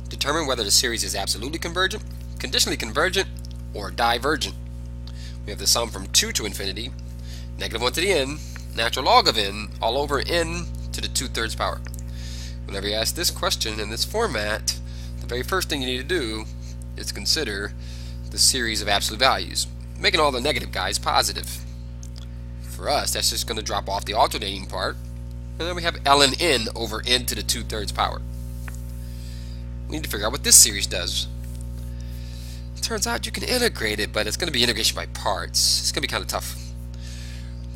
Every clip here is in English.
Determine whether the series is absolutely convergent, conditionally convergent, or divergent. We have the sum from 2 to infinity, negative 1 to the n, natural log of n, all over n to the 2/3 power. Whenever you ask this question in this format, the very first thing you need to do is consider the series of absolute values, making all the negative guys positive. For us, that's just going to drop off the alternating part, and then we have ln n over n to the 2/3 power. We need to figure out what this series does. It turns out you can integrate it, but it's going to be integration by parts. It's going to be kind of tough.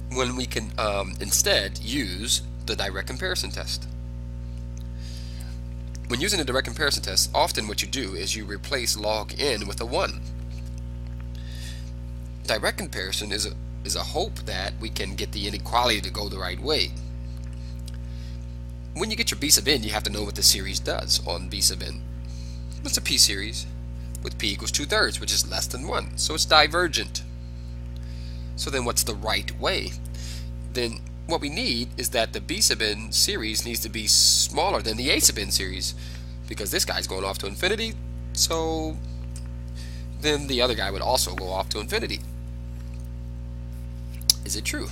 When we can instead use the direct comparison test. When using the direct comparison test, often what you do is you replace log n with a 1. Direct comparison is a hope that we can get the inequality to go the right way. When you get your b sub n, you have to know what the series does on b sub n. What's a p series? With p equals 2/3, which is less than 1. So it's divergent. So then what's the right way? Then what we need is that the b sub n series needs to be smaller than the a sub n series, because this guy's going off to infinity, so then the other guy would also go off to infinity. Is it true?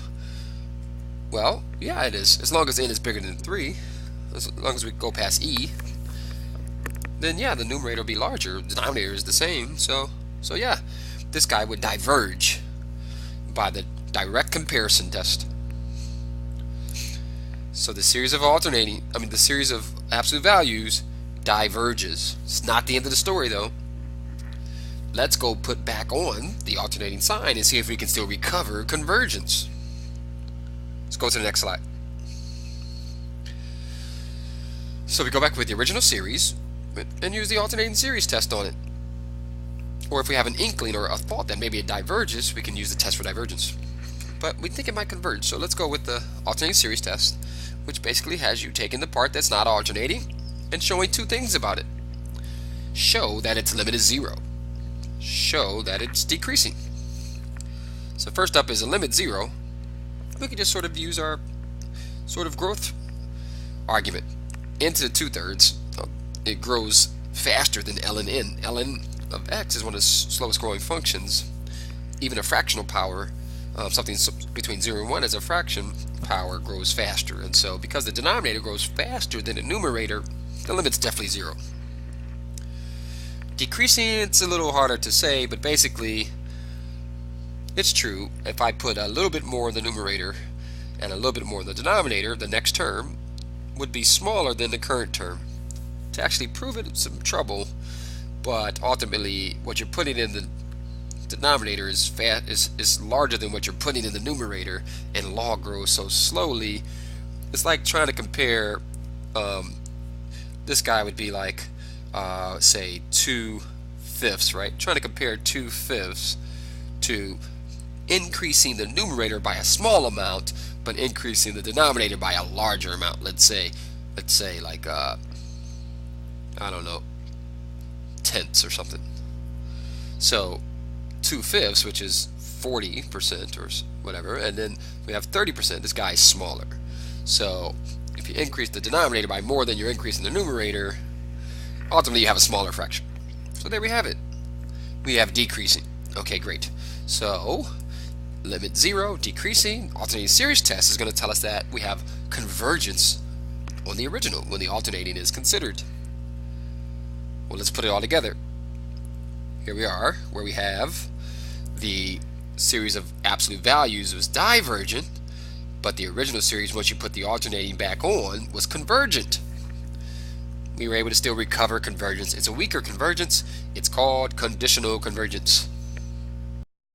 Well, yeah, it is. As long as n is bigger than 3, as long as we go past e, then yeah, the numerator will be larger. The denominator is the same, so yeah, this guy would diverge by the direct comparison test. So the series of the series of absolute values diverges. It's not the end of the story though. Let's go put back on the alternating sign and see if we can still recover convergence. Let's go to the next slide. So we go back with the original series and use the alternating series test on it. Or if we have an inkling or a thought that maybe it diverges, we can use the test for divergence. But we think it might converge, so let's go with the alternating series test, which basically has you taking the part that's not alternating and showing two things about it. Show that its limit is 0. Show that it's decreasing. So first up is a limit 0. We can just sort of use our sort of growth argument. Into the 2/3, it grows faster than ln n. ln of x is one of the slowest growing functions. Even a fractional power, something between 0 and 1 as a fraction power, grows faster. And so because the denominator grows faster than the numerator, the limit's definitely 0. Decreasing, it's a little harder to say, but basically it's true. If I put a little bit more in the numerator and a little bit more in the denominator, the next term would be smaller than the current term. To actually prove it, it's some trouble, but ultimately what you're putting in the denominator is larger than what you're putting in the numerator, and log grows so slowly. It's like trying to compare, this guy would be like say 2/5, right? Trying to compare 2/5 to increasing the numerator by a small amount but increasing the denominator by a larger amount. Let's say like I don't know, tenths or something. So 2/5, which is 40% or whatever, and then we have 30%. This guy is smaller. So if you increase the denominator by more than you're increasing the numerator, ultimately you have a smaller fraction. So there we have it. We have decreasing. Okay, great. So limit 0, decreasing. Alternating series test is going to tell us that we have convergence on the original when the alternating is considered. Well, let's put it all together. Here we are, where we have the series of absolute values was divergent, but the original series, once you put the alternating back on, was convergent. We were able to still recover convergence. It's a weaker convergence. It's called conditional convergence.